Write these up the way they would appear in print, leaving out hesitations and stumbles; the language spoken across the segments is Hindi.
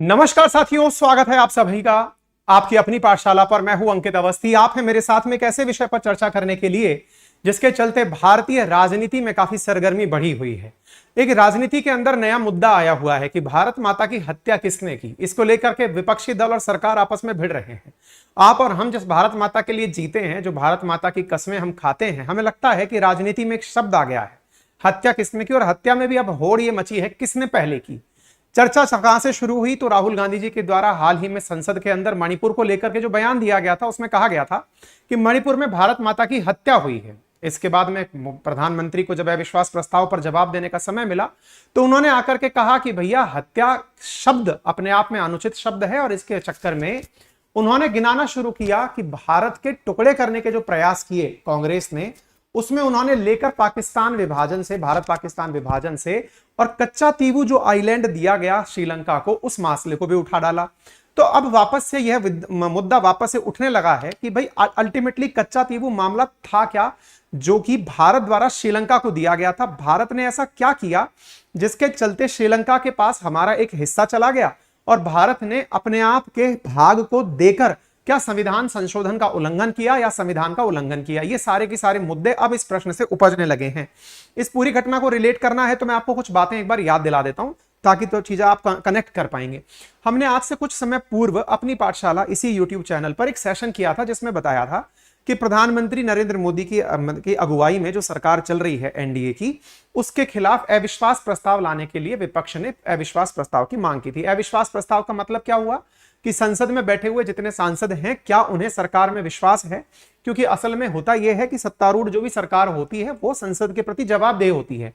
नमस्कार साथियों, स्वागत है आप सभी का आपकी अपनी पाठशाला पर। मैं हूं अंकित अवस्थी। आप हैं मेरे साथ में एक ऐसे विषय पर चर्चा करने के लिए जिसके चलते भारतीय राजनीति में काफी सरगर्मी बढ़ी हुई है। एक राजनीति के अंदर नया मुद्दा आया हुआ है कि भारत माता की हत्या किसने की। इसको लेकर के विपक्षी दल और सरकार आपस में भिड़ रहे हैं। आप और हम जिस भारत माता के लिए जीते हैं, जो भारत माता की कस्में हम खाते हैं, हमें लगता है कि राजनीति में एक शब्द आ गया है, हत्या किसने की। और हत्या में भी अब होड़ ये मची है, किसने पहले की। चर्चा कहां से शुरू हुई तो राहुल गांधी जी के द्वारा हाल ही में संसद के अंदर मणिपुर को लेकर के जो बयान दिया गया था, उसमें कहा गया था कि मणिपुर में भारत माता की हत्या हुई है। इसके बाद में प्रधानमंत्री को जब अविश्वास प्रस्ताव पर जवाब देने का समय मिला तो उन्होंने आकर के कहा कि भैया, हत्या शब्द अपने आप में अनुचित शब्द है। और इसके चक्कर में उन्होंने गिनाना शुरू किया कि भारत के टुकड़े करने के जो प्रयास किए कांग्रेस ने, उसमें उन्होंने लेकर पाकिस्तान विभाजन से, भारत पाकिस्तान विभाजन से, और कच्चा तीवू जो आइलैंड दिया गया श्रीलंका को, उस मसले को भी उठा डाला। तो अब वापस से यह मुद्दा वापस से उठने लगा है कि भाई अल्टीमेटली कच्चा तीवू मामला था क्या, जो कि भारत द्वारा श्रीलंका को दिया गया था। भारत ने ऐसा क्या किया जिसके चलते श्रीलंका के पास हमारा एक हिस्सा चला गया और भारत ने अपने आप के भाग को देकर क्या संविधान संशोधन का उल्लंघन किया या संविधान का उल्लंघन किया। ये सारे के सारे मुद्दे अब इस प्रश्न से उपजने लगे हैं। इस पूरी घटना को रिलेट करना है तो मैं आपको कुछ बातें एक बार याद दिला देता हूं ताकि तो चीजें आप कनेक्ट कर पाएंगे। हमने आज से कुछ समय पूर्व अपनी पाठशाला इसी यूट्यूब चैनल पर एक सेशन किया था जिसमें बताया था कि प्रधानमंत्री नरेंद्र मोदी की अगुवाई में जो सरकार चल रही है एनडीए की, उसके खिलाफ अविश्वास प्रस्ताव लाने के लिए विपक्ष ने अविश्वास प्रस्ताव की मांग की थी। अविश्वास प्रस्ताव का मतलब क्या हुआ कि संसद में बैठे हुए जितने सांसद हैं, क्या उन्हें सरकार में विश्वास है। क्योंकि असल में होता यह है कि सत्तारूढ़ जो भी सरकार होती है वो संसद के प्रति जवाबदेह होती है।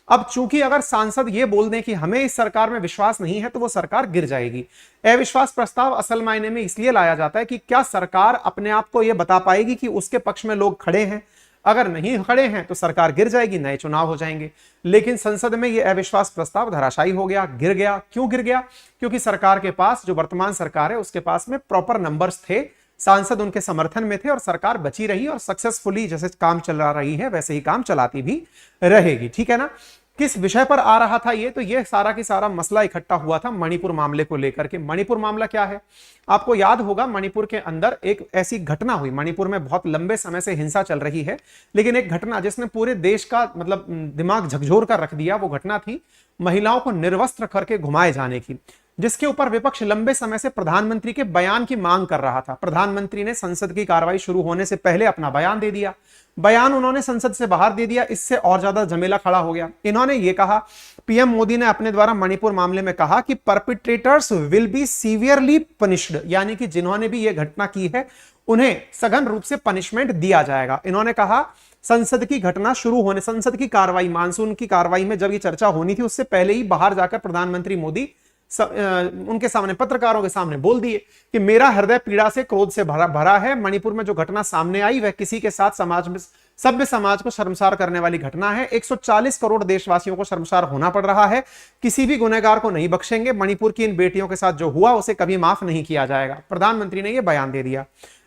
अब चूंकि अगर सांसद ये बोल दें कि हमें इस सरकार में विश्वास नहीं है तो वो सरकार गिर जाएगी। अविश्वास प्रस्ताव असल मायने में इसलिए लाया जाता है कि क्या सरकार अपने आप को यह बता पाएगी कि उसके पक्ष में लोग खड़े हैं। अगर नहीं खड़े हैं तो सरकार गिर जाएगी, नए चुनाव हो जाएंगे। लेकिन संसद में यह अविश्वास प्रस्ताव धराशायी हो गया, गिर गया। क्यों गिर गया? क्योंकि सरकार के पास, जो वर्तमान सरकार है उसके पास में प्रॉपर नंबर्स थे, सांसद उनके समर्थन में थे और सरकार बची रही और सक्सेसफुली जैसे काम चला रही है वैसे ही काम चलाती भी रहेगी। ठीक है ना। किस विषय पर आ रहा था ये, तो ये सारा की सारा मसला इकट्ठा हुआ था मणिपुर मामले को लेकर के। मणिपुर मामला क्या है, आपको याद होगा, मणिपुर के अंदर एक ऐसी घटना हुई। मणिपुर में बहुत लंबे समय से हिंसा चल रही है, लेकिन एक घटना जिसने पूरे देश का मतलब दिमाग झकझोर कर रख दिया, वो घटना थी महिलाओं को निर्वस्त्र करके घुमाए जाने की, जिसके ऊपर विपक्ष लंबे समय से प्रधानमंत्री के बयान की मांग कर रहा था। प्रधानमंत्री ने संसद की कार्रवाई शुरू होने से पहले अपना बयान दे दिया। बयान उन्होंने संसद से बाहर दे दिया, इससे और ज्यादा झमेला खड़ा हो गया। इन्होंने ये कहा, पीएम मोदी ने अपने द्वारा मणिपुर मामले में कहा कि परपिट्रेटर्स विल बी सीवियरली पनिश्ड, यानी कि जिन्होंने भी ये घटना की है उन्हें सघन रूप से पनिशमेंट दिया जाएगा। इन्होंने कहा संसद की घटना शुरू होने, संसद की कार्रवाई, मानसून की कार्रवाई में जब ये चर्चा होनी थी उससे पहले ही बाहर जाकर प्रधानमंत्री मोदी उनके सामने, पत्रकारों के सामने बोल दिए कि मेरा हृदय पीड़ा से, क्रोध से भरा है। मणिपुर में जो घटना सामने आई वह किसी के साथ समाज में, सभ्य समाज को शर्मसार करने वाली घटना है। 140 करोड़ देशवासियों को शर्मसार होना पड़ रहा है। किसी भी गुनहगार को नहीं बख्शेंगे। मणिपुर की इन बेटियों के साथ जो हुआ उसे कभी माफ नहीं किया जाएगा। प्रधानमंत्री ने यह बयान दे दिया।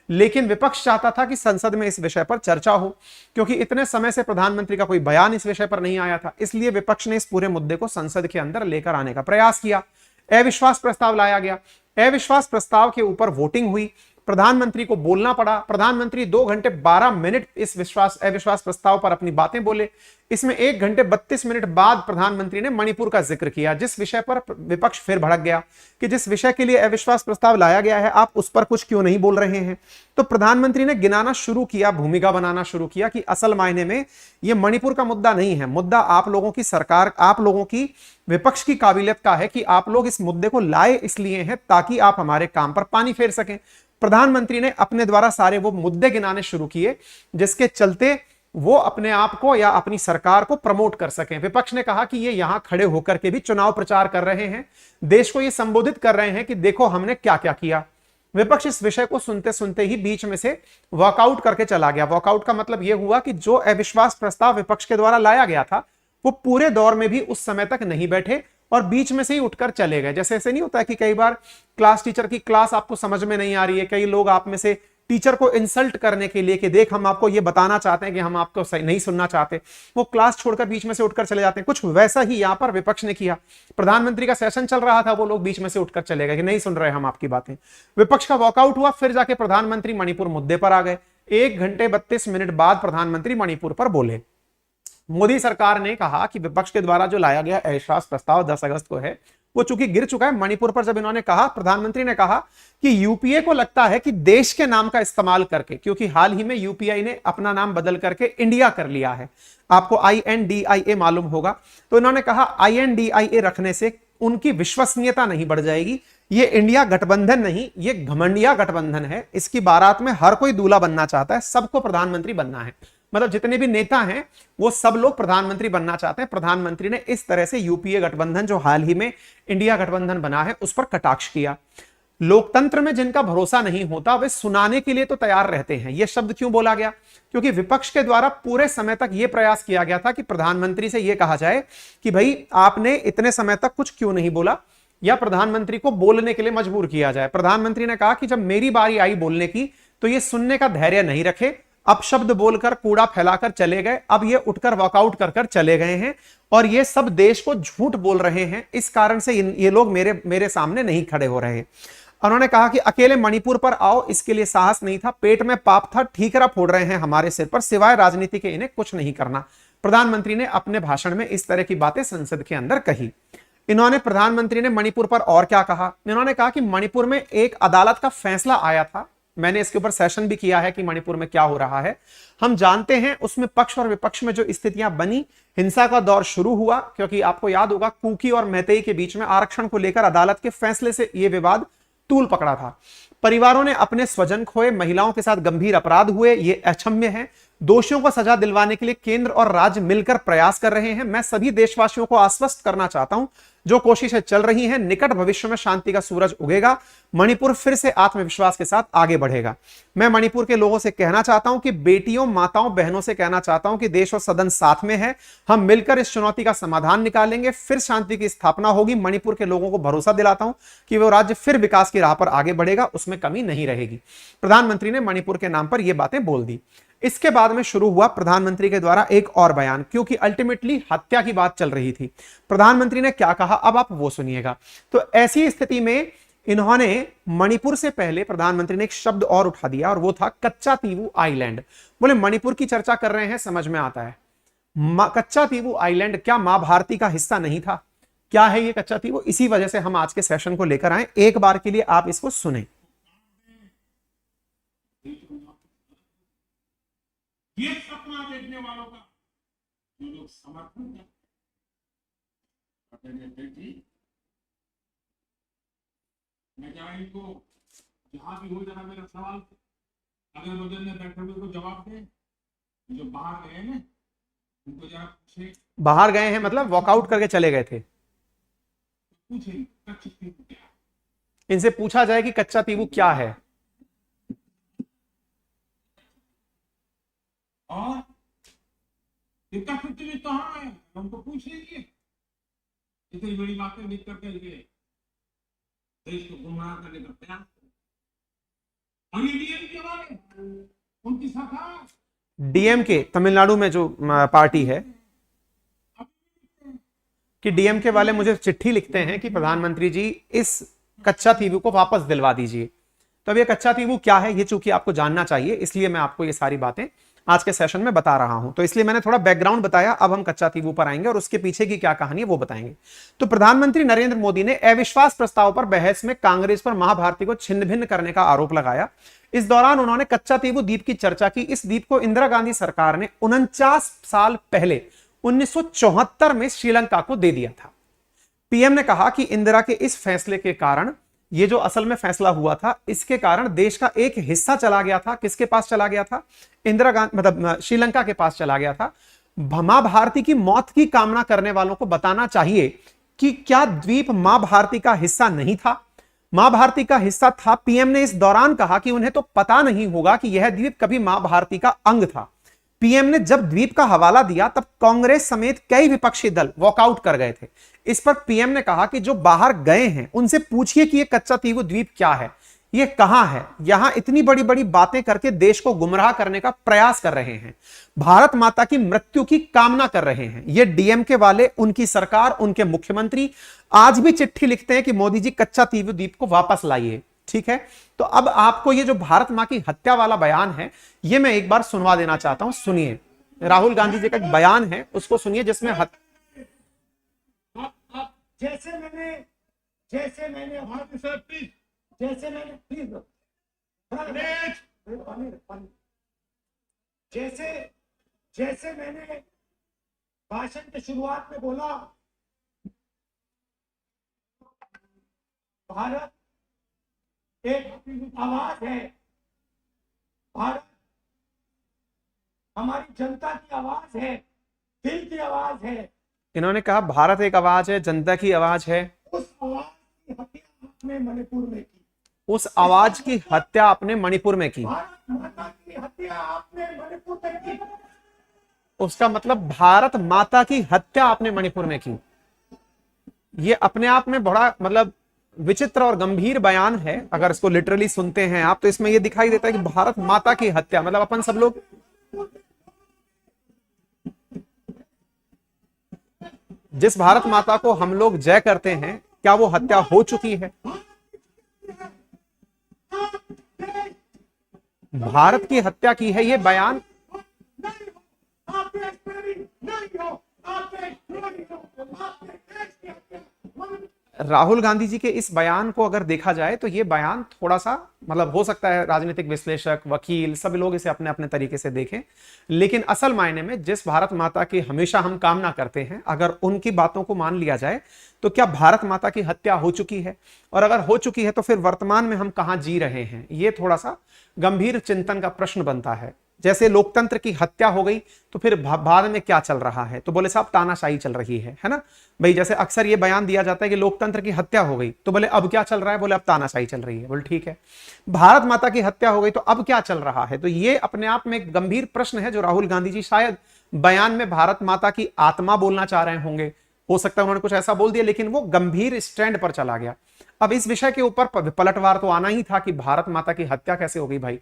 लेकिन विपक्ष चाहता था कि संसद में इस विषय पर चर्चा हो, क्योंकि इतने समय से प्रधानमंत्री का कोई बयान इस विषय पर नहीं आया था। इसलिए विपक्ष ने इस पूरे मुद्दे को संसद के अंदर लेकर आने का प्रयास किया। अविश्वास प्रस्ताव लाया गया। अविश्वास प्रस्ताव के ऊपर वोटिंग हुई। प्रधानमंत्री को बोलना पड़ा। प्रधानमंत्री 2 घंटे 12 मिनट इस अविश्वास प्रस्ताव पर अपनी बातें बोले। इसमें 1 घंटे 32 मिनट बाद प्रधानमंत्री ने मणिपुर का जिक्र किया, जिस विषय पर विपक्ष फिर भड़क गया कि जिस विषय के लिए अविश्वास प्रस्ताव लाया गया है आप उस पर कुछ क्यों नहीं बोल रहे हैं। तो प्रधानमंत्री ने गिनाना शुरू किया, भूमिका बनाना शुरू किया कि असल मायने में यह मणिपुर का मुद्दा नहीं है। मुद्दा आप लोगों की सरकार, आप लोगों की विपक्ष की काबिलियत का है कि आप लोग इस मुद्दे को लाए इसलिए हैं ताकि आप हमारे काम पर पानी फेर सकें। प्रधानमंत्री ने अपने द्वारा सारे वो मुद्दे गिनाने शुरू किए जिसके चलते वो अपने आप को या अपनी सरकार को प्रमोट कर सकें। विपक्ष ने कहा कि ये यहां खड़े होकर के भी चुनाव प्रचार कर रहे हैं, देश को ये संबोधित कर रहे हैं कि देखो हमने क्या क्या किया। विपक्ष इस विषय को सुनते सुनते ही बीच में से वॉकआउट करके चला गया। वॉकआउट का मतलब यह हुआ कि जो अविश्वास प्रस्ताव विपक्ष के द्वारा लाया गया था वो पूरे दौर में भी उस समय तक नहीं बैठे और बीच में से ही उठकर चले गए। जैसे ऐसे नहीं होता है कि कई बार क्लास टीचर की क्लास आपको समझ में नहीं आ रही है, कई लोग आप में से टीचर को इंसल्ट करने के लिए कि देख हम आपको ये बताना चाहते हैं कि हम आपको नहीं सुनना चाहते, वो क्लास छोड़कर बीच में से उठकर चले जाते हैं। कुछ वैसा ही यहां पर विपक्ष ने किया। प्रधानमंत्री का सेशन चल रहा था, वो लोग बीच में से उठकर चले गए कि नहीं सुन रहे हम आपकी बातें। विपक्ष का वॉकआउट हुआ, फिर जाके प्रधानमंत्री मणिपुर मुद्दे पर आ गए। 1 घंटे 32 मिनट बाद प्रधानमंत्री मणिपुर पर बोले। मोदी सरकार ने कहा कि विपक्ष के द्वारा जो लाया गया अविश्वास प्रस्ताव 10 अगस्त को है, वो चूंकि गिर चुका है। मणिपुर पर जब इन्होंने कहा, प्रधानमंत्री ने कहा कि यूपीए को लगता है कि देश के नाम का इस्तेमाल करके, क्योंकि हाल ही में यूपीआई ने अपना नाम बदल करके इंडिया कर लिया है, आपको INDIA मालूम होगा, तो इन्होंने कहा INDIA रखने से उनकी विश्वसनीयता नहीं बढ़ जाएगी। ये इंडिया गठबंधन नहीं, ये घमंडिया गठबंधन है। इसकी बारात में हर कोई दूल्हा बनना चाहता है, सबको प्रधानमंत्री बनना है। मतलब जितने भी नेता हैं वो सब लोग प्रधानमंत्री बनना चाहते हैं। प्रधानमंत्री ने इस तरह से यूपीए गठबंधन जो हाल ही में इंडिया गठबंधन बना है उस पर कटाक्ष किया। लोकतंत्र में जिनका भरोसा नहीं होता वे सुनाने के लिए तो तैयार रहते हैं। यह शब्द क्यों बोला गया? क्योंकि विपक्ष के द्वारा पूरे समय तक यह प्रयास किया गया था कि प्रधानमंत्री से यह कहा जाए कि भाई आपने इतने समय तक कुछ क्यों नहीं बोला, या प्रधानमंत्री को बोलने के लिए मजबूर किया जाए। प्रधानमंत्री ने कहा कि जब मेरी बारी आई बोलने की तो ये सुनने का धैर्य नहीं रखे, अब शब्द बोलकर कूड़ा फैलाकर चले गए, अब ये उठकर वॉकआउट कर कर चले गए हैं और ये सब देश को झूठ बोल रहे हैं। इस कारण से ये लोग मेरे सामने नहीं खड़े हो रहे। उन्होंने कहा कि अकेले मणिपुर पर आओ इसके लिए साहस नहीं था, पेट में पाप था, ठीकरा फोड़ रहे हैं हमारे सिर पर, सिवाय राजनीति के इन्हें कुछ नहीं करना। प्रधानमंत्री ने अपने भाषण में इस तरह की बातें संसद के अंदर कही। प्रधानमंत्री ने मणिपुर पर और क्या कहा? इन्होंने कहा कि मणिपुर में एक अदालत का फैसला आया था, मैंने इसके ऊपर सेशन भी किया है कि मणिपुर में क्या हो रहा है। हम जानते हैं उसमें पक्ष और विपक्ष में जो स्थितियां बनी, हिंसा का दौर शुरू हुआ, क्योंकि आपको याद होगा कुकी और मैतेई के बीच में आरक्षण को लेकर अदालत के फैसले से यह विवाद तूल पकड़ा था। परिवारों ने अपने स्वजन खोए, महिलाओं के साथ गंभीर अपराध हुए, ये अक्षम्य है। दोषियों को सजा दिलवाने के लिए केंद्र और राज्य मिलकर प्रयास कर रहे हैं। मैं सभी देशवासियों को आश्वस्त करना चाहता हूं, जो कोशिशें चल रही हैं, निकट भविष्य में शांति का सूरज उगेगा, मणिपुर फिर से आत्मविश्वास के साथ आगे बढ़ेगा। मैं मणिपुर के लोगों से कहना चाहता हूं कि बेटियों, माताओं, बहनों से कहना चाहता हूं कि देश और सदन साथ में है, हम मिलकर इस चुनौती का समाधान निकालेंगे, फिर शांति की स्थापना होगी। मणिपुर के लोगों को भरोसा दिलाता हूं कि वो राज्य फिर विकास की राह पर आगे बढ़ेगा, उसमें कमी नहीं रहेगी। प्रधानमंत्री ने मणिपुर के नाम पर यह बातें बोल दी। इसके बाद में शुरू हुआ प्रधानमंत्री के द्वारा एक और बयान, क्योंकि अल्टीमेटली हत्या की बात चल रही थी। प्रधानमंत्री ने क्या कहा अब आप वो सुनिएगा। तो ऐसी स्थिति में इन्होंने मणिपुर से पहले प्रधानमंत्री ने एक शब्द और उठा दिया और वो था कच्चा तीवू आइलैंड। बोले मणिपुर की चर्चा कर रहे हैं, समझ में आता है। कच्चा तीवू आइलैंड क्या मां भारती का हिस्सा नहीं था? क्या है ये कच्चा तीवू? इसी वजह से हम आज के सेशन को लेकर आए। एक बार के लिए आप इसको सुने। ये सपना देखने वालों का जो लोग समर्थन करते हैं, मैं क्या इनको जहां भी हो जरा मेरा सवाल अगर बगल में बैठे हुए को जवाब दे। जो बाहर गए ना उनको जरा पूछे, बाहर गए हैं मतलब वॉकआउट करके चले गए थे, पूछे कच्चा तीवू क्या, इनसे पूछा जाए कि कच्चा तीवू क्या है। और इनका फिक्र कहाँ है, हमको पूछ लीजिए। इतनी बड़ी बातें लिख करके देश को गुमराह करने का प्रयास के वाले उनकी सरकार, डीएमके तमिलनाडु में जो पार्टी है, कि डीएमके वाले मुझे चिट्ठी लिखते हैं कि प्रधानमंत्री जी इस कच्चा तीवू को वापस दिलवा दीजिए। तो अब ये कच्चा तीवू क्या है, ये चूंकि आपको जानना चाहिए, इसलिए मैं आपको ये सारी बातें आज के सेशन में बता रहा हूं। तो इसलिए मैंने थोड़ा बैकग्राउंड बताया। अब हम कच्चा तीवू पर आएंगे और उसके पीछे की क्या कहानी है वो बताएंगे। तो प्रधानमंत्री नरेंद्र मोदी ने अविश्वास प्रस्ताव पर बहस में कांग्रेस पर महाभारती को छिन्न भिन्न करने का आरोप लगाया। इस दौरान उन्होंने कच्चा तीवू द्वीप की चर्चा की। इस द्वीप को इंदिरा गांधी सरकार ने 49 साल पहले 1974 में श्रीलंका को दे दिया था। पीएम ने कहा कि इंदिरा के इस फैसले के कारण, ये जो असल में फैसला हुआ था, इसके कारण देश का एक हिस्सा चला गया था। किसके पास चला गया था? इंदिरा गांधी, मतलब श्रीलंका के पास चला गया था। मां भारती की मौत की कामना करने वालों को बताना चाहिए कि क्या द्वीप मां भारती का हिस्सा नहीं था? मां भारती का हिस्सा था। पीएम ने इस दौरान कहा कि उन्हें तो पता नहीं होगा कि यह द्वीप कभी मां भारती का अंग था। पीएम ने जब द्वीप का हवाला दिया तब कांग्रेस समेत कई विपक्षी दल वॉकआउट कर गए थे। इस पर पीएम ने कहा कि जो बाहर गए हैं उनसे पूछिए कि यह कच्चा तीवू द्वीप क्या है। ये कहां है? यहां इतनी बड़ी बड़ी बातें करके देश को गुमराह करने का प्रयास कर रहे हैं, भारत माता की मृत्यु की कामना कर रहे हैं। ये डीएमके वाले, उनकी सरकार, उनके मुख्यमंत्री आज भी चिट्ठी लिखते हैं कि मोदी जी कच्चा तीवु द्वीप को वापस लाइए। ठीक है, तो अब आपको ये जो भारत मां की हत्या वाला बयान है, ये मैं एक बार सुनवा देना चाहता हूं। सुनिए, राहुल गांधी जी का एक बयान है, उसको सुनिए, जिसमें जैसे मैंने प्लीज जैसे मैंने भाषण की शुरुआत में बोला, भारत एक आवाज है, भारत हमारी जनता की आवाज है, दिल की आवाज है। इन्होंने कहा भारत एक आवाज है, जनता की आवाज है। उस आवाज की हत्या आपने मणिपुर में की, उस आवाज की हत्या आपने मणिपुर में की। भारत माता की हत्या आपने मणिपुर में की। उसका मतलब भारत माता की हत्या आपने मणिपुर में की। ये अपने आप में बड़ा मतलब विचित्र और गंभीर बयान है। अगर इसको लिटरली सुनते हैं आप, तो इसमें ये दिखाई देता है कि भारत माता की हत्या, मतलब अपन सब लोग जिस भारत माता को हम लोग जय करते हैं, क्या वो हत्या हो चुकी है? भारत की हत्या की है, ये बयान राहुल गांधी जी के इस बयान को अगर देखा जाए तो ये बयान थोड़ा सा मतलब हो सकता है राजनीतिक विश्लेषक, वकील, सब लोग इसे अपने अपने तरीके से देखें, लेकिन असल मायने में जिस भारत माता की हमेशा हम कामना करते हैं, अगर उनकी बातों को मान लिया जाए तो क्या भारत माता की हत्या हो चुकी है? और अगर हो चुकी है तो फिर वर्तमान में हम कहां जी रहे हैं? ये थोड़ा सा गंभीर चिंतन का प्रश्न बनता है। जैसे लोकतंत्र की हत्या हो गई तो फिर बाद में क्या चल रहा है? तो बोले साहब तानाशाही चल रही है ना भाई। जैसे अक्सर ये बयान दिया जाता है कि लोकतंत्र की हत्या हो गई, तो बोले अब क्या चल रहा है? बोले अब तानाशाही चल रही है। बोले ठीक है, भारत माता की हत्या हो गई तो अब क्या चल रहा है? तो ये अपने आप में एक गंभीर प्रश्न है जो राहुल गांधी जी शायद बयान में भारत माता की आत्मा बोलना चाह रहे होंगे। हो सकता है उन्होंने कुछ ऐसा बोल दिया, लेकिन वो गंभीर स्टैंड पर चला गया। अब इस विषय के ऊपर पलटवार तो आना ही था कि भारत माता की हत्या कैसे हो गई भाई।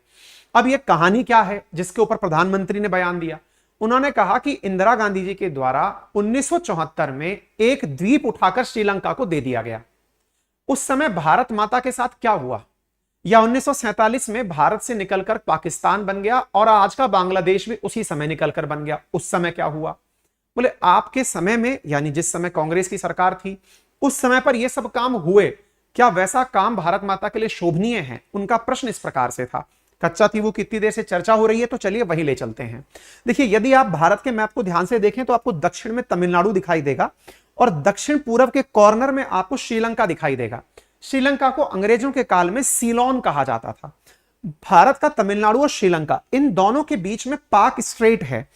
अब ये कहानी क्या है जिसके ऊपर प्रधानमंत्री ने बयान दिया? उन्होंने कहा कि इंदिरा गांधी जी के द्वारा 1974 में एक द्वीप उठाकर श्रीलंका को दे दिया गया। उस समय भारत माता के साथ क्या हुआ? या 1947 में भारत से निकलकर पाकिस्तान बन गया और आज का बांग्लादेश भी उसी समय निकलकर बन गया। उस समय क्या हुआ? बोले आपके समय में, यानी जिस समय कांग्रेस की सरकार थी, उस समय पर यह सब काम हुए, क्या वैसा काम भारत माता के लिए शोभनीय है? उनका प्रश्न इस प्रकार से था। कच्चा तीवू कितनी देर से चर्चा हो रही है, तो चलिए वही ले चलते हैं। देखिए, यदि आप भारत के मैप को ध्यान से देखें तो आपको दक्षिण में तमिलनाडु दिखाई देगा और दक्षिण पूर्व के कॉर्नर में आपको श्रीलंका दिखाई देगा। श्रीलंका को अंग्रेजों के काल में सीलोन कहा जाता था। भारत का तमिलनाडु और श्रीलंका, इन दोनों के बीच में पाक स्ट्रेट है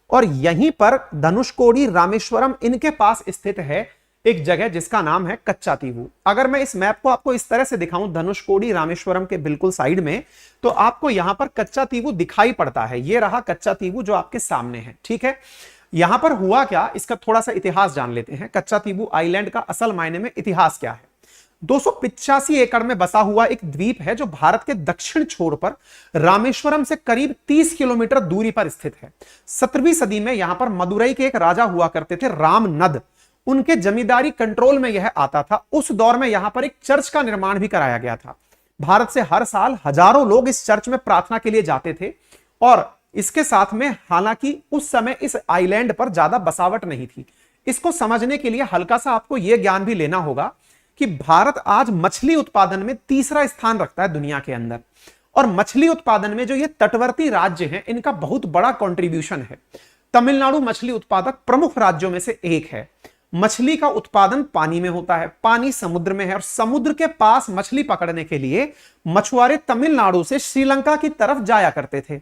और यहीं पर धनुषकोडी, रामेश्वरम, इनके पास स्थित है एक जगह जिसका नाम है कच्चा तीवू। अगर मैं इस मैप को आपको इस तरह से दिखाऊं, धनुषकोडी रामेश्वरम के बिल्कुल साइड में, तो आपको यहां पर कच्चा तीवू दिखाई पड़ता है। ये रहा कच्चा तीवू जो आपके सामने है। ठीक है, यहां पर हुआ क्या, इसका थोड़ा सा इतिहास जान लेते हैं। कच्चा तीवू आइलैंड का असल मायने में इतिहास क्या है? 285 एकड़ में बसा हुआ एक द्वीप है जो भारत के दक्षिण छोर पर रामेश्वरम से करीब 30 किलोमीटर दूरी पर स्थित है। 17वीं सदी में यहां पर मदुरई के एक राजा हुआ करते थे, रामनद, उनके जमींदारी कंट्रोल में यह आता था। उस दौर में यहां पर एक चर्च का निर्माण भी कराया गया था। भारत से हर साल हजारों लोग इस चर्च में प्रार्थना के लिए जाते थे और इसके साथ में हालांकि उस समय इस आइलैंड पर ज्यादा बसावट नहीं थी। इसको समझने के लिए हल्का सा आपको यह ज्ञान भी लेना होगा कि भारत आज मछली उत्पादन में तीसरा स्थान रखता है दुनिया के अंदर, और मछली उत्पादन में जो ये तटवर्ती राज्य हैं, इनका बहुत बड़ा कंट्रीब्यूशन है। तमिलनाडु मछली उत्पादक प्रमुख राज्यों में से एक है। मछली का उत्पादन पानी में होता है, पानी समुद्र में है, और समुद्र के पास मछली पकड़ने के लिए मछुआरे तमिलनाडु से श्रीलंका की तरफ जाया करते थे।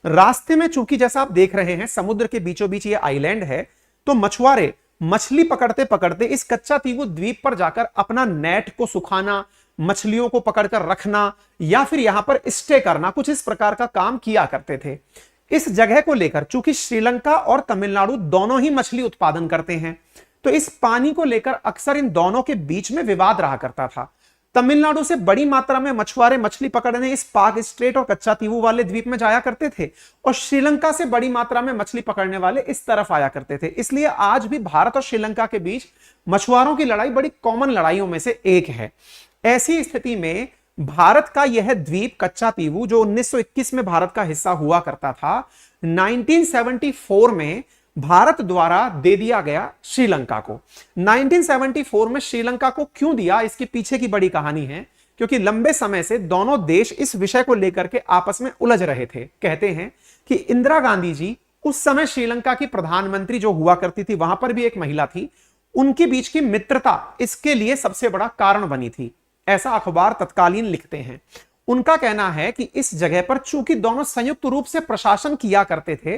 रास्ते में चूंकि जैसा आप देख रहे हैं समुद्र के बीचों बीच ये आइलैंड है, तो मछुआरे मछली पकड़ते पकड़ते इस कच्चा तीवू द्वीप पर जाकर अपना नेट को सुखाना, मछलियों को पकड़कर रखना या फिर यहां पर स्टे करना, कुछ इस प्रकार का काम किया करते थे। इस जगह को लेकर चूंकि श्रीलंका और तमिलनाडु दोनों ही मछली उत्पादन करते हैं, तो इस पानी को लेकर अक्सर इन दोनों के बीच में विवाद रहा करता था। तमिलनाडु से बड़ी मात्रा में मछुआरे मछली पकड़ने इस पाक स्ट्रेट और कच्चा तीवू वाले द्वीप में जाया करते थे, और श्रीलंका से बड़ी मात्रा में मछली पकड़ने वाले इस तरफ आया करते थे। इसलिए आज भी भारत और श्रीलंका के बीच मछुआरों की लड़ाई बड़ी कॉमन लड़ाइयों में से एक है। ऐसी स्थिति में भारत का यह द्वीप कच्चा तीवू, जो 1921 में भारत का हिस्सा हुआ करता था, 1974 में भारत द्वारा दे दिया गया श्रीलंका को। 1974 में श्रीलंका को क्यों दिया, इसके पीछे की बड़ी कहानी है, क्योंकि लंबे समय से दोनों देश इस विषय को लेकर के आपस में उलझ रहे थे। कहते हैं कि इंदिरा गांधी जी उस समय श्रीलंका की प्रधानमंत्री जो हुआ करती थी, वहां पर भी एक महिला थी, उनके बीच की मित्रता इसके लिए सबसे बड़ा कारण बनी थी, ऐसा अखबार तत्कालीन लिखते हैं। उनका कहना है कि इस जगह पर चूंकि दोनों संयुक्त रूप से प्रशासन किया करते थे,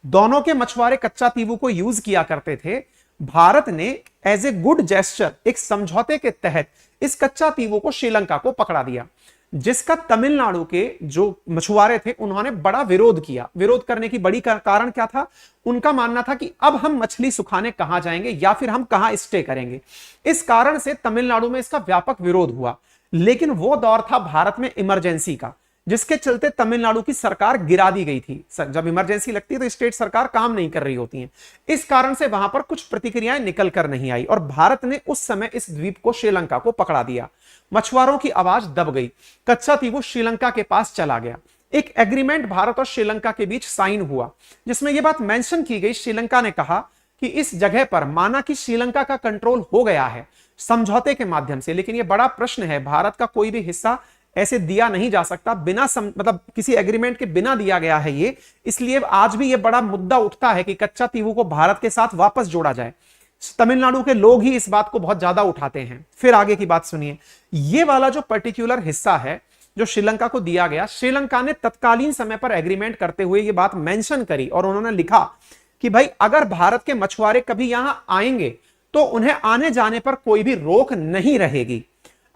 दोनों के मछुआरे कच्चा तीवू को यूज किया करते थे, भारत ने एज ए गुड जेस्चर एक समझौते के तहत इस कच्चा तीवू को श्रीलंका को पकड़ा दिया, जिसका तमिलनाडु के जो मछुआरे थे उन्होंने बड़ा विरोध किया। विरोध करने की बड़ी कारण क्या था? उनका मानना था कि अब हम मछली सुखाने कहां जाएंगे या फिर हम कहां स्टे करेंगे। इस कारण से तमिलनाडु में इसका व्यापक विरोध हुआ। लेकिन वो दौर था भारत में इमरजेंसी का, जिसके चलते तमिलनाडु की सरकार गिरा दी गई थी। जब इमरजेंसी लगती है तो स्टेट सरकार काम नहीं कर रही होती है। इस कारण से वहां पर कुछ प्रतिक्रियाएं निकल कर नहीं आई और भारत ने उस समय इस द्वीप को श्रीलंका को पकड़ा दिया। मछुआरों की आवाज दब गई, कच्चा तीवू श्रीलंका के पास चला गया। एक एग्रीमेंट भारत और श्रीलंका के बीच साइन हुआ, जिसमें यह बात मेंशन की गई, श्रीलंका ने कहा कि इस जगह पर माना कि श्रीलंका का कंट्रोल हो गया है समझौते के माध्यम से। लेकिन यह बड़ा प्रश्न है, भारत का कोई भी हिस्सा ऐसे दिया नहीं जा सकता बिना मतलब किसी एग्रीमेंट के बिना दिया गया है ये। इसलिए आज भी यह बड़ा मुद्दा उठता है कि कच्चा तीवू को भारत के साथ वापस जोड़ा जाए। तमिलनाडु के लोग ही इस बात को बहुत ज्यादा उठाते हैं। फिर आगे की बात सुनिए, ये वाला जो पर्टिकुलर हिस्सा है जो श्रीलंका को दिया गया, श्रीलंका ने तत्कालीन समय पर एग्रीमेंट करते हुए ये बात मेंशन करी और उन्होंने लिखा कि भाई अगर भारत के मछुआरे कभी यहां आएंगे तो उन्हें आने जाने पर कोई भी रोक नहीं रहेगी।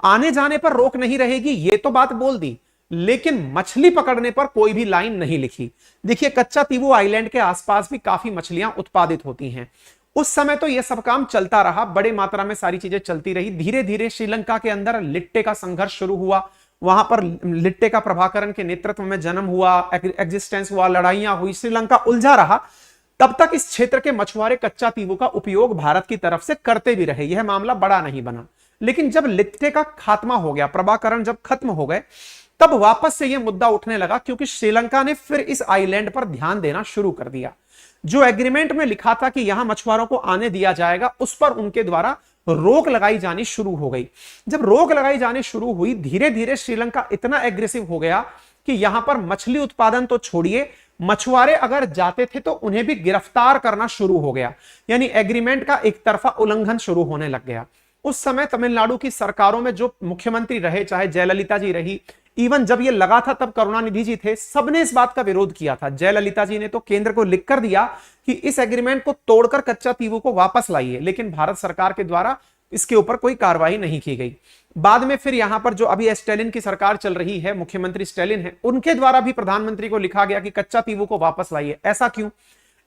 आने जाने पर रोक नहीं रहेगी ये तो बात बोल दी, लेकिन मछली पकड़ने पर कोई भी लाइन नहीं लिखी। देखिए, कच्चा तीवू आइलैंड के आसपास भी काफी मछलियां उत्पादित होती हैं। उस समय तो यह सब काम चलता रहा, बड़े मात्रा में सारी चीजें चलती रही। धीरे धीरे श्रीलंका के अंदर लिट्टे का संघर्ष शुरू हुआ। वहां पर लिट्टे का प्रभाकरण के नेतृत्व में जन्म हुआ, एग्जिस्टेंस हुआ, लड़ाइयां हुई, श्रीलंका उलझा रहा। तब तक इस क्षेत्र के मछुआरे कच्चा तीवू का उपयोग भारत की तरफ से करते भी रहे, यह मामला बड़ा नहीं बना। लेकिन जब लिट्टे का खात्मा हो गया, प्रभाकरण जब खत्म हो गए, तब वापस से यह मुद्दा उठने लगा, क्योंकि श्रीलंका ने फिर इस आइलैंड पर ध्यान देना शुरू कर दिया। जो एग्रीमेंट में लिखा था कि यहां मछुआरों को आने दिया जाएगा, उस पर उनके द्वारा रोक लगाई जानी शुरू हो गई। जब रोक लगाई जानी शुरू हुई, धीरे धीरे श्रीलंका इतना एग्रेसिव हो गया कि यहां पर मछली उत्पादन तो छोड़िए, मछुआरे अगर जाते थे तो उन्हें भी गिरफ्तार करना शुरू हो गया। यानी एग्रीमेंट का एक तरफा उल्लंघन शुरू होने लग गया। उस समय तमिलनाडु की सरकारों में जो मुख्यमंत्री रहे, चाहे जयललिता जी रही, इवन जब ये लगा था तब करुणानिधि जी थे, सबने इस बात का विरोध किया था। जयललिता जी ने तो केंद्र को लिखकर दिया कि इस एग्रीमेंट को तोड़कर कच्चा तीवू को वापस लाइए, लेकिन भारत सरकार के द्वारा इसके ऊपर कोई कार्रवाई नहीं की गई। बाद में फिर यहां पर जो अभी स्टालिन की सरकार चल रही है, मुख्यमंत्री स्टालिन है, उनके द्वारा भी प्रधानमंत्री को लिखा गया कि कच्चा तीवू को वापस लाइए। ऐसा क्यों?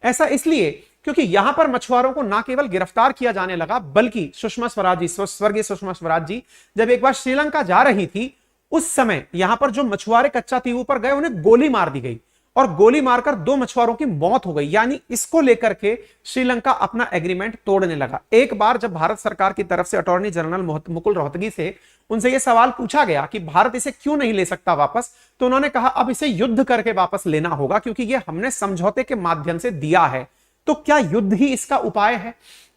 ऐसा इसलिए क्योंकि यहां पर मछुआरों को ना केवल गिरफ्तार किया जाने लगा, बल्कि सुषमा स्वराज जी, स्वर्गीय सुषमा स्वराज जी जब एक बार श्रीलंका जा रही थी, उस समय यहां पर जो मछुआरे कच्चा तीवू पर गए उन्हें गोली मार दी गई और गोली मारकर 2 मछुआरों की मौत हो गई। यानी इसको लेकर के श्रीलंका अपना एग्रीमेंट तोड़ने लगा। एक बार जब भारत सरकार की तरफ से अटॉर्नी जनरल मुकुल रोहतगी से उनसे यह सवाल पूछा गया कि भारत इसे क्यों नहीं ले सकता वापस, तो उन्होंने कहा अब इसे युद्ध करके वापस लेना होगा, क्योंकि यह हमने समझौते के माध्यम से दिया है। तो क्या युद्ध ही इसका उपाय है?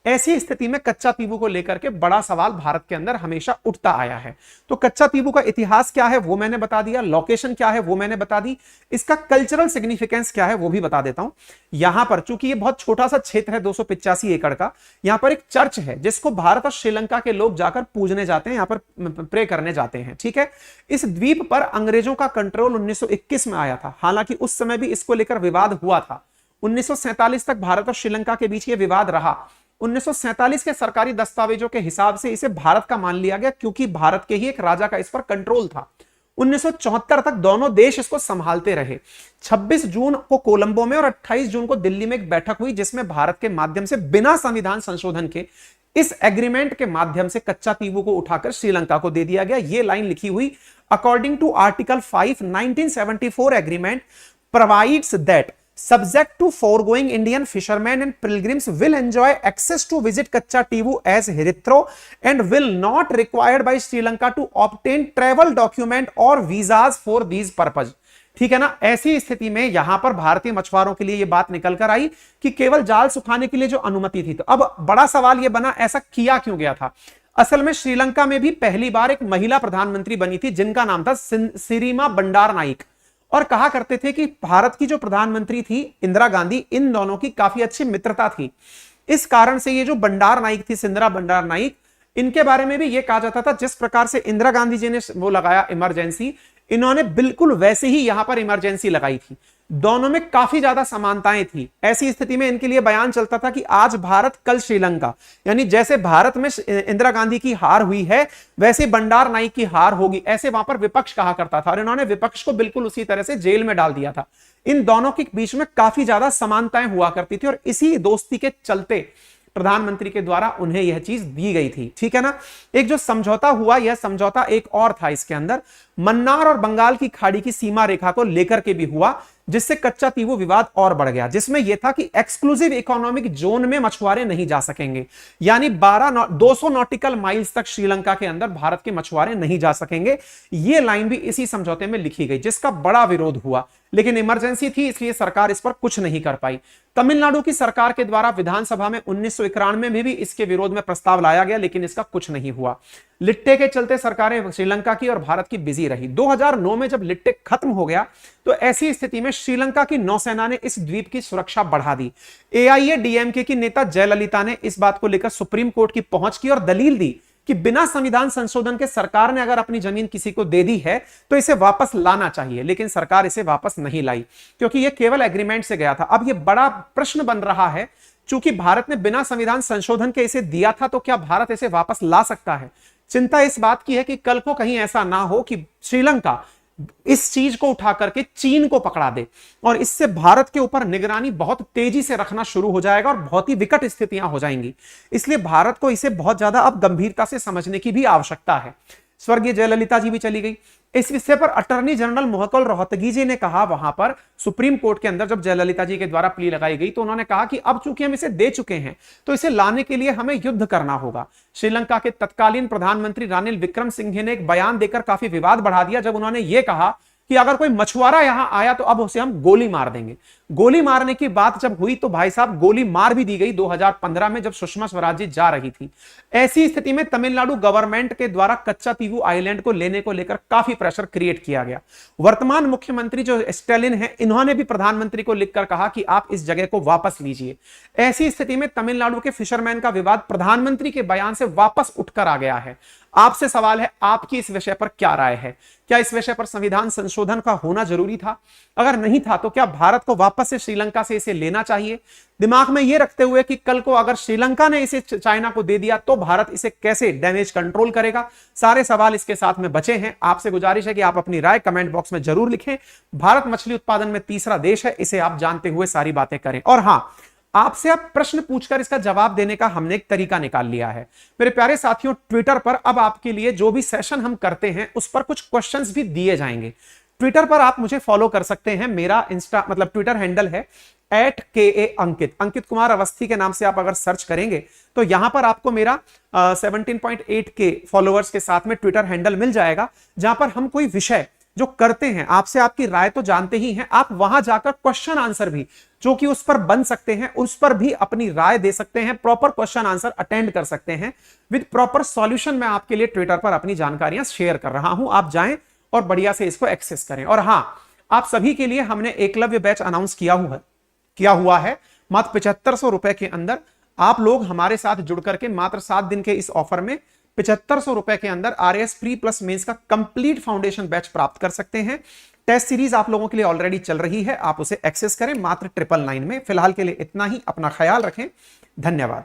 ऐसी स्थिति में कच्चा तीवू को लेकर के बड़ा सवाल भारत के अंदर हमेशा उठता आया है। तो कच्चा तीवू का इतिहास क्या है वो मैंने बता दिया, लोकेशन क्या है वो मैंने बता दी, इसका कल्चरल सिग्निफिकेंस क्या है वो भी बता देता हूं। यहां पर चूंकि ये बहुत छोटा सा क्षेत्र है 285 एकड़ का, यहां पर एक चर्च है जिसको भारत और श्रीलंका के लोग जाकर पूजने जाते हैं, यहां पर प्रे करने जाते हैं। ठीक है, इस द्वीप पर अंग्रेजों का कंट्रोल 1921 में आया था। हालांकि उस समय भी इसको लेकर विवाद हुआ था। 1947 तक भारत और श्रीलंका के बीच यह विवाद रहा। 1947 के सरकारी दस्तावेजों के हिसाब से इसे भारत का मान लिया गया, क्योंकि भारत के ही एक राजा का इस पर कंट्रोल था। 1974 तक दोनों देश इसको संभालते रहे। 26 जून को कोलंबो में और 28 जून को दिल्ली में एक बैठक हुई, जिसमें भारत के माध्यम से बिना संविधान संशोधन के इस एग्रीमेंट के माध्यम से कच्चा तीवू को उठाकर श्रीलंका को दे दिया गया। यह लाइन लिखी हुई, according to article 5 1974 agreement provides that subject to foregoing Indian fishermen and pilgrims will enjoy access to visit Kacha Tivu as Heritro and will not required by Sri Lanka to obtain travel document or visas for these purpose। ठीक है ना। ऐसी स्थिति में यहां पर भारतीय मछुआरों के लिए यह बात निकल कर आई कि केवल जाल सुखाने के लिए जो अनुमति थी। तो अब बड़ा सवाल यह बना, ऐसा किया क्यों गया था? असल में श्रीलंका में भी पहली बार एक महिला प्रधानमंत्री बनी थी जिनका नाम था सिरिमा बंडार नाइक, और कहा करते थे कि भारत की जो प्रधानमंत्री थी इंदिरा गांधी, इन दोनों की काफी अच्छी मित्रता थी। इस कारण से ये जो बंडार नाइक थी, सिंदरा बंडार नाइक, इनके बारे में भी ये कहा जाता था जिस प्रकार से इंदिरा गांधी जी ने वो लगाया इमरजेंसी, इन्होंने बिल्कुल वैसे ही यहां पर इमरजेंसी लगाई थी। दोनों में काफी ज्यादा समानताएं थी। ऐसी स्थिति में इनके लिए बयान चलता था कि आज भारत कल श्रीलंका, यानी जैसे भारत में इंदिरा गांधी की हार हुई है वैसे बंडार नाइक की हार होगी, ऐसे वहां पर विपक्ष कहा करता था। और इन्होंने विपक्ष को बिल्कुल उसी तरह से जेल में डाल दिया था। इन दोनों के बीच में काफी ज्यादा समानताएं हुआ करती थी और इसी दोस्ती के चलते प्रधानमंत्री के द्वारा उन्हें यह चीज दी गई थी। ठीक है ना। एक जो समझौता हुआ, यह समझौता एक और था इसके अंदर, मन्नार और बंगाल की खाड़ी की सीमा रेखा को लेकर के भी हुआ, जिससे कच्चा तीवू विवाद और बढ़ गया। जिसमें यह था कि एक्सक्लूसिव इकोनॉमिक जोन में मछुआरे नहीं जा सकेंगे, यानी 200 नॉटिकल माइल्स तक श्रीलंका के अंदर भारत के मछुआरे नहीं जा सकेंगे। यह लाइन भी इसी समझौते में लिखी गई, जिसका बड़ा विरोध हुआ, लेकिन इमरजेंसी थी इसलिए सरकार इस पर कुछ नहीं कर पाई। तमिलनाडु की सरकार के द्वारा विधानसभा में 1991 में भी इसके विरोध में प्रस्ताव लाया गया, लेकिन इसका कुछ नहीं हुआ। लिट्टे के चलते सरकारें श्रीलंका की और भारत की बिजी रही। 2009 में जब लिट्टे खत्म हो गया तो ऐसी स्थिति में श्रीलंका की नौसेना ने इस द्वीप की सुरक्षा बढ़ा दी। AIADMK की नेता जयललिता ने इस बात को लेकर सुप्रीम कोर्ट की पहुंच की और दलील दी कि बिना संविधान संशोधन के सरकार ने अगर अपनी जमीन किसी को दे दी है तो इसे वापस लाना चाहिए, लेकिन सरकार इसे वापस नहीं लाई क्योंकि यह केवल एग्रीमेंट से गया था। अब यह बड़ा प्रश्न बन रहा है, चूंकि भारत ने बिना संविधान संशोधन के इसे दिया था तो क्या भारत इसे वापस ला सकता है? चिंता इस बात की है कि कल को कहीं ऐसा ना हो कि श्रीलंका इस चीज को उठा करके चीन को पकड़ा दे और इससे भारत के ऊपर निगरानी बहुत तेजी से रखना शुरू हो जाएगा और बहुत ही विकट स्थितियां हो जाएंगी। इसलिए भारत को इसे बहुत ज्यादा अब गंभीरता से समझने की भी आवश्यकता है। स्वर्गीय जयललिता जी भी चली गई। इस विषय पर अटॉर्नी जनरल मोहकल रोहतगी जी ने कहा, वहां पर सुप्रीम कोर्ट के अंदर जब जयललिता जी के द्वारा प्ली लगाई गई तो उन्होंने कहा कि अब चूंकि हम इसे दे चुके हैं तो इसे लाने के लिए हमें युद्ध करना होगा। श्रीलंका के तत्कालीन प्रधानमंत्री रानिल विक्रमसिंघे ने एक बयान देकर काफी विवाद बढ़ा दिया जब उन्होंने यह कहा कि अगर कोई मछुआरा यहां आया तो अब उसे हम गोली मार देंगे। गोली मारने की बात जब हुई तो भाई साहब गोली मार भी दी गई 2015 में जब सुषमा स्वराज जी जा रही थी। ऐसी स्थिति में तमिलनाडु गवर्नमेंट के द्वारा कच्चा तीवू आइलैंड को लेने को लेकर काफी प्रेशर क्रिएट किया गया। वर्तमान मुख्यमंत्री जो स्टैलिन है, इन्होंने भी प्रधानमंत्री को लिखकर कहा कि आप इस जगह को वापस लीजिए। ऐसी स्थिति में तमिलनाडु के फिशरमैन का विवाद प्रधानमंत्री के बयान से वापस उठकर आ गया है। आपसे सवाल है, आपकी इस विषय पर क्या राय है? क्या इस विषय पर संविधान संशोधन का होना जरूरी था? अगर नहीं था तो क्या भारत को वापस से श्रीलंका से इसे लेना चाहिए? दिमाग में यह रखते हुए कि कल को अगर श्रीलंका ने इसे चाइना को दे दिया तो भारत इसे कैसे डैमेज कंट्रोल करेगा? सारे सवाल इसके साथ में बचे हैं। आपसे गुजारिश है कि आप अपनी राय कमेंट बॉक्स में जरूर लिखें। भारत मछली उत्पादन में तीसरा देश है, इसे आप जानते हुए सारी बातें करें। और हां, आपसे अब प्रश्न पूछकर इसका जवाब देने का हमने एक तरीका निकाल लिया है। मेरे प्यारे साथियों, ट्विटर पर अब आपके लिए जो भी सेशन हम करते हैं उस पर कुछ क्वेश्चंस भी दिए जाएंगे। ट्विटर पर आप मुझे फॉलो कर सकते हैं। मेरा ट्विटर हैंडल है @KA अंकित, अंकित कुमार अवस्थी के नाम से आप अगर सर्च करेंगे तो यहां पर आपको मेरा 17.8K फॉलोअर्स के साथ में ट्विटर हैंडल मिल जाएगा, जहां पर हम कोई विषय जो करते हैं, आपसे आपकी राय तो जानते ही हैं, आप वहां जाकर क्वेश्चन आंसर भी जो कि उस पर बन सकते हैं उस पर भी अपनी राय दे सकते हैं। प्रॉपर क्वेश्चन आंसर अटेंड कर सकते हैं विद प्रॉपर सॉल्यूशन। मैं आपके लिए ट्विटर पर अपनी जानकारियां शेयर कर रहा हूं, आप जाएं और बढ़िया से इसको एक्सेस करें। और हां, आप सभी के लिए हमने एकलव्य बैच अनाउंस किया हुआ है। मात्र 7500 रुपए के अंदर आप लोग हमारे साथ जुड़ करके मात्र 7 दिन के इस ऑफर में 7500 रुपए के अंदर RAS प्री प्लस मेंस का कंप्लीट फाउंडेशन बैच प्राप्त कर सकते हैं। टेस्ट सीरीज आप लोगों के लिए ऑलरेडी चल रही है, आप उसे एक्सेस करें मात्र 999 में। फिलहाल के लिए इतना ही। अपना ख्याल रखें। धन्यवाद।